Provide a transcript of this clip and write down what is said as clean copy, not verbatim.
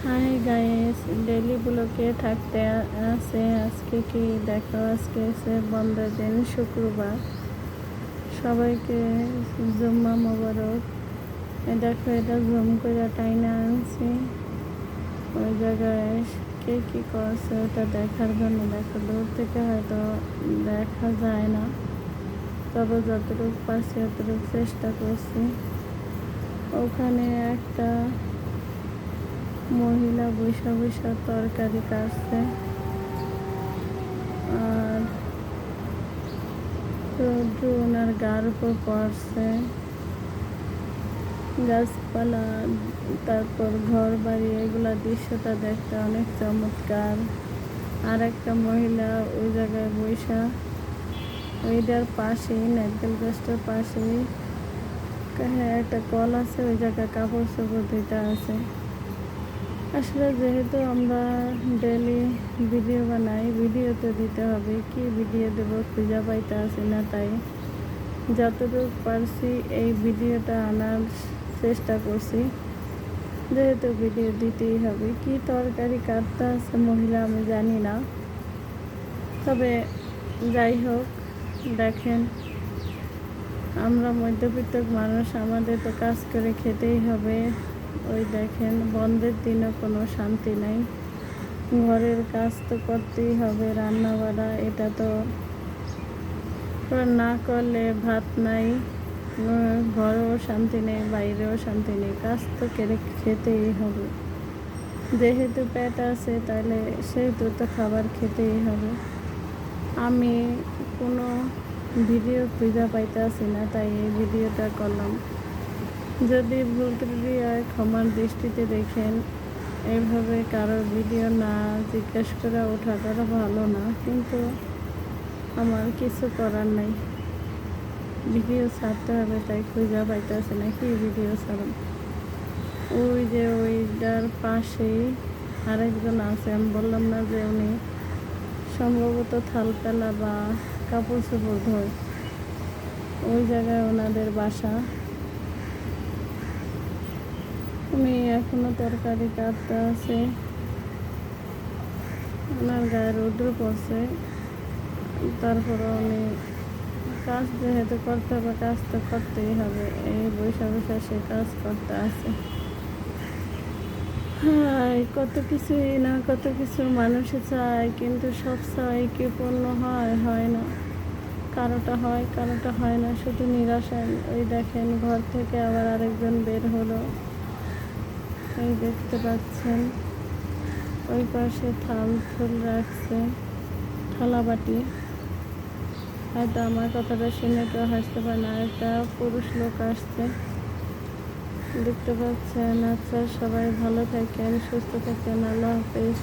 Hi guys, daily ব্লগে থাকতে আছে। আজকে কি দেখো, আজকে আছে বন্ধের দিন, শুক্রবার। সবাইকে জুম্মা মোবারক। দেখো, এটা জুম করে টাইনা আনছি। ওই জায়গায় কে কি করছে ওটা দেখার জন্য। দেখো, দূর থেকে হয়তো দেখা যায় না, তবে যতটুকু পারছি অতটুকু চেষ্টা করছি। ওখানে একটা মহিলা বৈশা বৈশা তরকারি কাটছে, আর রৌদ্র ওনার গার উপর পড়ছে। গাছপালা, তারপর ঘর বাড়ি, এগুলা দৃশ্যটা দেখতে অনেক চমৎকার। আর একটা মহিলা ওই জায়গায় বৈশা, ওইটার পাশেই নারকেল গাছটার পাশেই একটা কল আছে, ওই জায়গায় কাপড় চোপড় ধুইতে আছে। আসলে যেহেতু আমরা ডেলি ভিডিও বানাই, ভিডিও তো দিতে হবে। কি ভিডিও দেবো খুঁজে পাইতে আসি না, তাই যতটুকু পারছি এই ভিডিওটা আনার চেষ্টা করছি। যেহেতু ভিডিও দিতেই হবে। কি তরকারি কাটতে আছে মহিলা আমি জানি না, তবে যাই হোক, দেখেন, আমরা মধ্যবিত্ত মানুষ, আমাদের তো কাজ করে খেতেই হবে। ওই দেখেন, বন্ধের দিনও কোনো শান্তি নাই। ঘরের কাজ তো করতেই হবে, রান্না বাড়া, এটা তো না করলে ভাত নাই, ঘরেও শান্তি নেই, বাইরেও শান্তি নেই। কাজ তো করে খেতেই হবে। যেহেতু পেট আছে, তাহলে সেহেতু তো খাবার খেতেই হবে। আমি কোনো ভিডিও খুঁজে পাইতে আসি না, তাই এই ভিডিওটা করলাম। যদি ভুল ত্রুটি হয় ক্ষমার দৃষ্টিতে দেখেন। এইভাবে কারোর ভিডিও না জিজ্ঞেস করে ওঠাটা ভালো না, কিন্তু আমার কিছু করার নাই। ভিডিও ছাড়তে হবে, তাই খুঁজে পাইতে আসি না কি ভিডিও ছাড়াম। ওই যে ওইটার পাশেই আরেকজন আছে, আমি বললাম না যে উনি সম্ভবত থালপেলা বা কাপড় চোপড় ধোয়। ওই জায়গায় ওনাদের বাসা। উনি এখনো তরকারি কাটতে আছে, ওনার গায়ে রৌদ্র পড়ছে। তারপরে উনি কাজ যেহেতু করতে হবে, কাজ তো করতেই হবে। এই বৈশা বৈশা সে কাজ করতে আছে। হ্যাঁ, কত কিছুই না, কত কিছু মানুষে চায়, কিন্তু সব চাই কি পূর্ণ হয় না। কারোটা হয়, কারোটা হয় না, শুধু নিরাশায়। ওই দেখেন, ঘর থেকে আবার আরেকজন বের হলো, এই দেখতে পাচ্ছেন। ওই পাশে থাল ফুল রাখছে, থালা বাটি। হয়তো আমার কথাটা শুনে কেউ হাসতে পারে না। একটা পুরুষ লোক আসছে, দেখতে পাচ্ছেন। আচ্ছা, সবাই ভালো থাকেন, সুস্থ থাকেন, আল্লাহ হাফেজ।